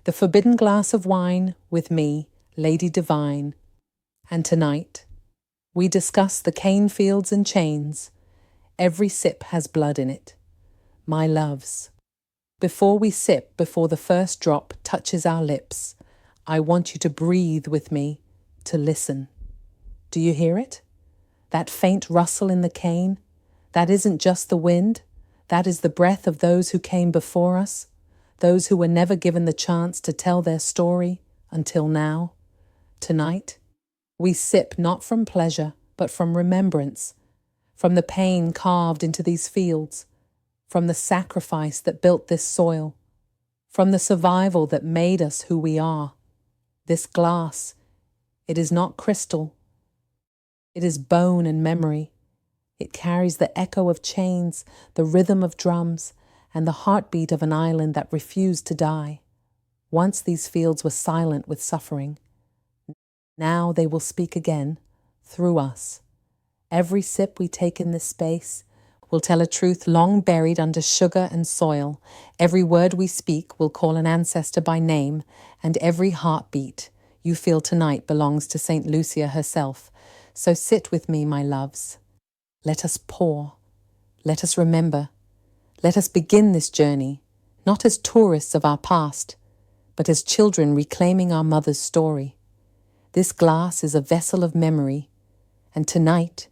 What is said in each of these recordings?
the forbidden glass of wine with me, Lady Divine. And tonight, we discuss the cane fields and chains. Every sip has blood in it. My loves, before we sip, before the first drop touches our lips, I want you to breathe with me, to listen. Do you hear it? That faint rustle in the cane? That isn't just the wind. That is the breath of those who came before us, those who were never given the chance to tell their story until now. Tonight, we sip not from pleasure, but from remembrance, from the pain carved into these fields, from the sacrifice that built this soil, from the survival that made us who we are. This glass, it is not crystal. It is bone and memory. It carries the echo of chains, the rhythm of drums, and the heartbeat of an island that refused to die. Once these fields were silent with suffering. Now they will speak again, through us. Every sip we take in this space will tell a truth long buried under sugar and soil. Every word we speak will call an ancestor by name, and every heartbeat you feel tonight belongs to St. Lucia herself. So sit with me, my loves. Let us pour. Let us remember. Let us begin this journey, not as tourists of our past, but as children reclaiming our mother's story. This glass is a vessel of memory, and tonight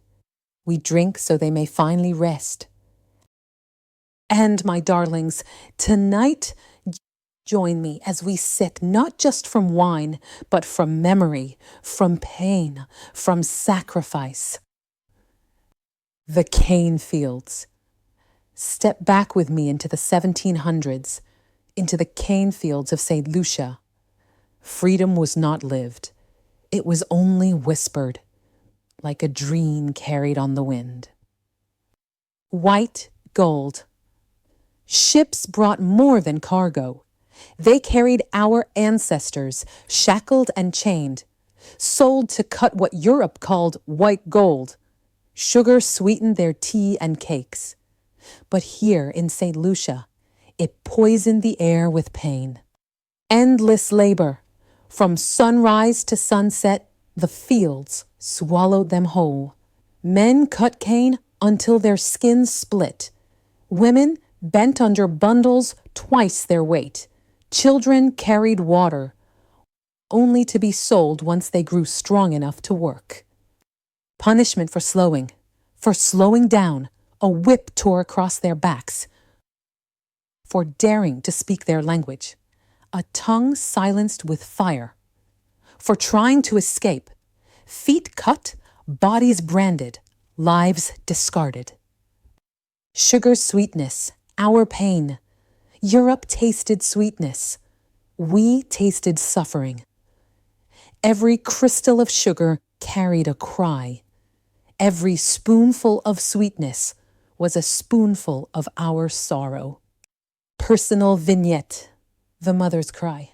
we drink so they may finally rest. And, my darlings, tonight join me as we sip not just from wine, but from memory, from pain, from sacrifice. The cane fields. Step back with me into the 1700s, into the cane fields of St. Lucia. Freedom was not lived. It was only whispered, like a dream carried on the wind. White gold. Ships brought more than cargo. They carried our ancestors, shackled and chained, sold to cut what Europe called white gold. Sugar sweetened their tea and cakes. But here in St. Lucia, it poisoned the air with pain. Endless labor. From sunrise to sunset, the fields swallowed them whole. Men cut cane until their skins split. Women bent under bundles twice their weight. Children carried water, only to be sold once they grew strong enough to work. Punishment for slowing down, a whip tore across their backs. For daring to speak their language, a tongue silenced with fire. For trying to escape, feet cut, bodies branded, lives discarded. Sugar's sweetness, our pain. Europe tasted sweetness. We tasted suffering. Every crystal of sugar carried a cry. Every spoonful of sweetness was a spoonful of our sorrow. Personal vignette, the mother's cry.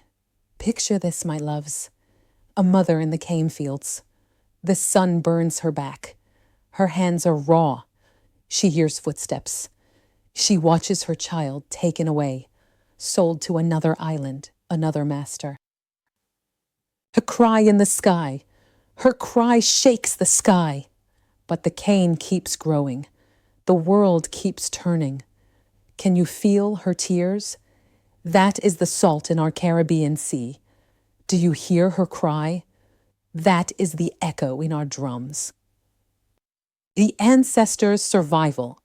Picture this, my loves. A mother in the cane fields. The sun burns her back. Her hands are raw. She hears footsteps. She watches her child taken away, sold to another island, another master. Her cry in the sky. Her cry shakes the sky. But the cane keeps growing. The world keeps turning. Can you feel her tears? That is the salt in our Caribbean Sea. Do you hear her cry? That is the echo in our drums. The ancestors' survival.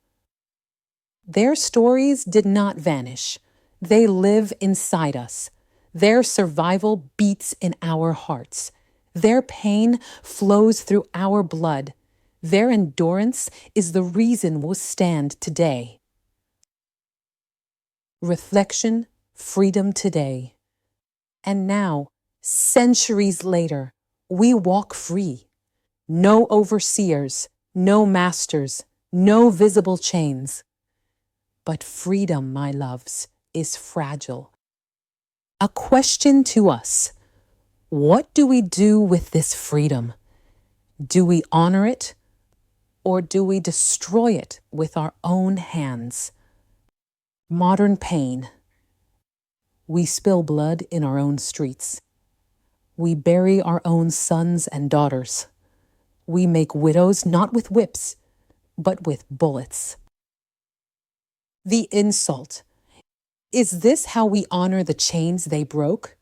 Their stories did not vanish. They live inside us. Their survival beats in our hearts. Their pain flows through our blood. Their endurance is the reason we'll stand today. Reflection, freedom today. And now, centuries later, we walk free. No overseers, no masters, no visible chains. But freedom, my loves, is fragile. A question to us: what do we do with this freedom? Do we honor it, or do we destroy it with our own hands? Modern pain. We spill blood in our own streets. We bury our own sons and daughters. We make widows not with whips, but with bullets. The insult. Is this how we honor the chains they broke?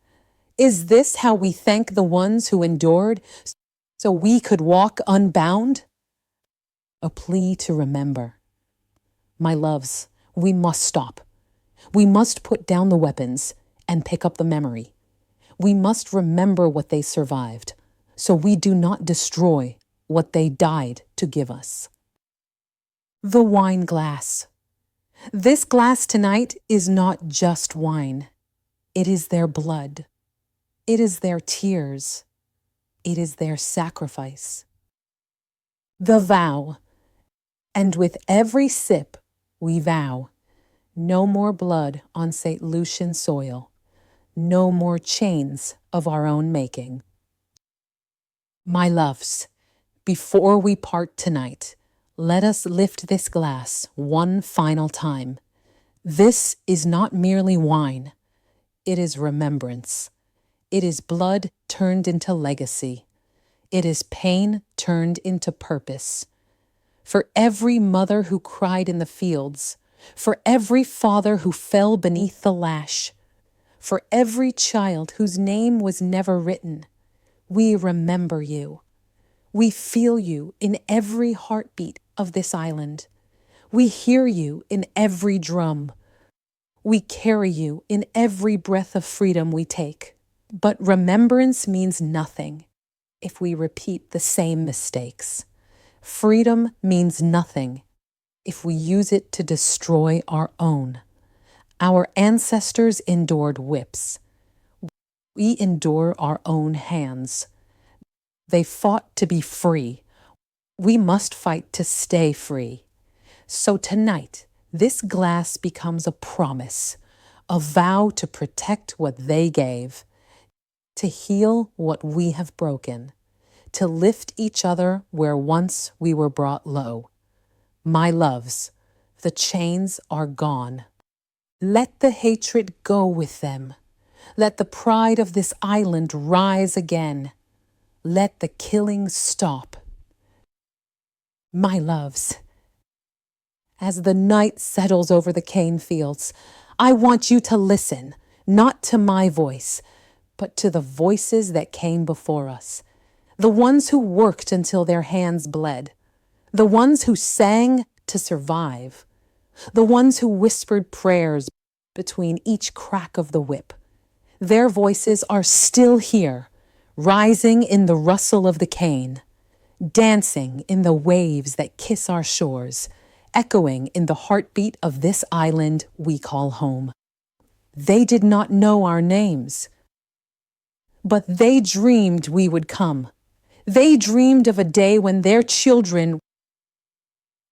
Is this how we thank the ones who endured so we could walk unbound? A plea to remember. My loves, we must stop. We must put down the weapons and pick up the memory. We must remember what they survived, so we do not destroy what they died to give us. The wine glass. This glass tonight is not just wine. It is their blood. It is their tears. It is their sacrifice. The vow. And with every sip, we vow, no more blood on St. Lucian soil, no more chains of our own making. My loves, before we part tonight, let us lift this glass one final time. This is not merely wine. It is remembrance. It is blood turned into legacy. It is pain turned into purpose. For every mother who cried in the fields, for every father who fell beneath the lash, for every child whose name was never written, we remember you. We feel you in every heartbeat of this island. We hear you in every drum. We carry you in every breath of freedom we take. But remembrance means nothing if we repeat the same mistakes. Freedom means nothing if we use it to destroy our own. Our ancestors endured whips. We endure our own hands. They fought to be free. We must fight to stay free. So tonight, this glass becomes a promise, a vow to protect what they gave, to heal what we have broken, to lift each other where once we were brought low. My loves, the chains are gone. Let the hatred go with them. Let the pride of this island rise again. Let the killing stop. My loves, as the night settles over the cane fields, I want you to listen, not to my voice, but to the voices that came before us. The ones who worked until their hands bled. The ones who sang to survive. The ones who whispered prayers between each crack of the whip. Their voices are still here, rising in the rustle of the cane, dancing in the waves that kiss our shores, echoing in the heartbeat of this island we call home. They did not know our names, but they dreamed we would come. They dreamed of a day when their children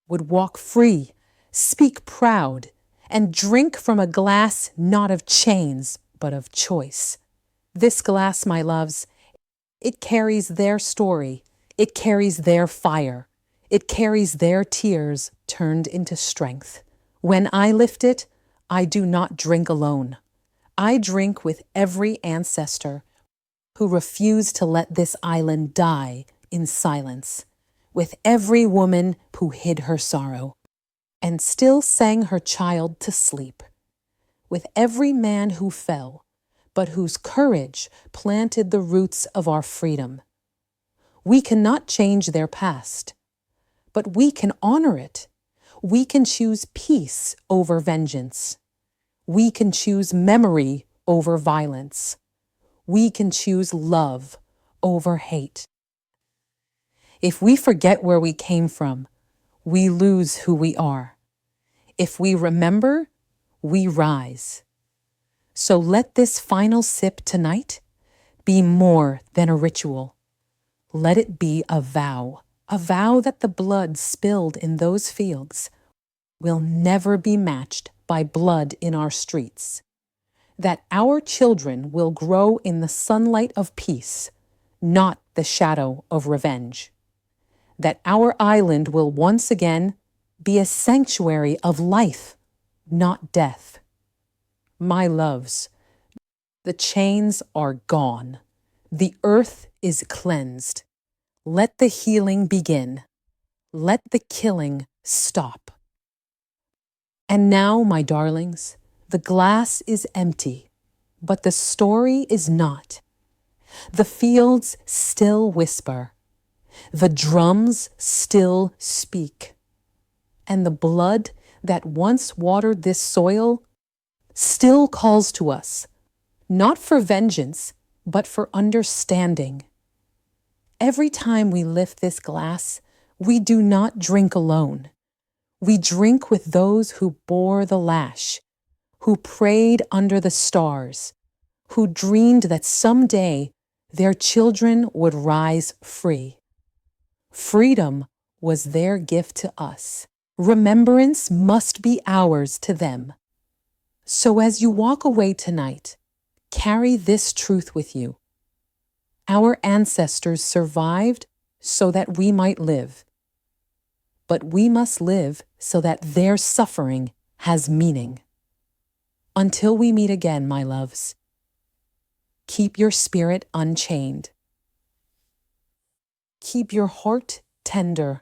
would walk free, speak proud, and drink from a glass not of chains, but of choice. This glass, my loves, it carries their story. It carries their fire. It carries their tears turned into strength. When I lift it, I do not drink alone. I drink with every ancestor who refused to let this island die in silence, with every woman who hid her sorrow and still sang her child to sleep, with every man who fell, but whose courage planted the roots of our freedom. We cannot change their past, but we can honor it. We can choose peace over vengeance. We can choose memory over violence. We can choose love over hate. If we forget where we came from, we lose who we are. If we remember, we rise. So let this final sip tonight be more than a ritual. Let it be a vow that the blood spilled in those fields will never be matched by blood in our streets, that our children will grow in the sunlight of peace, not the shadow of revenge, that our island will once again be a sanctuary of life, not death. My loves, The chains are gone. The earth is cleansed. Let the healing begin. Let the killing stop. And now, my darlings, the glass is empty, but the story is not. The fields still whisper. The drums still speak. And the blood that once watered this soil still calls to us, not for vengeance, but for understanding. Every time we lift this glass, we do not drink alone. We drink with those who bore the lash, who prayed under the stars, who dreamed that someday their children would rise free. Freedom was their gift to us. Remembrance must be ours to them. So as you walk away tonight, carry this truth with you. Our ancestors survived so that we might live. But we must live so that their suffering has meaning. Until we meet again, my loves, keep your spirit unchained. Keep your heart tender.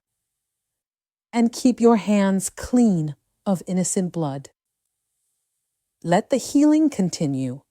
And keep your hands clean of innocent blood. Let the healing continue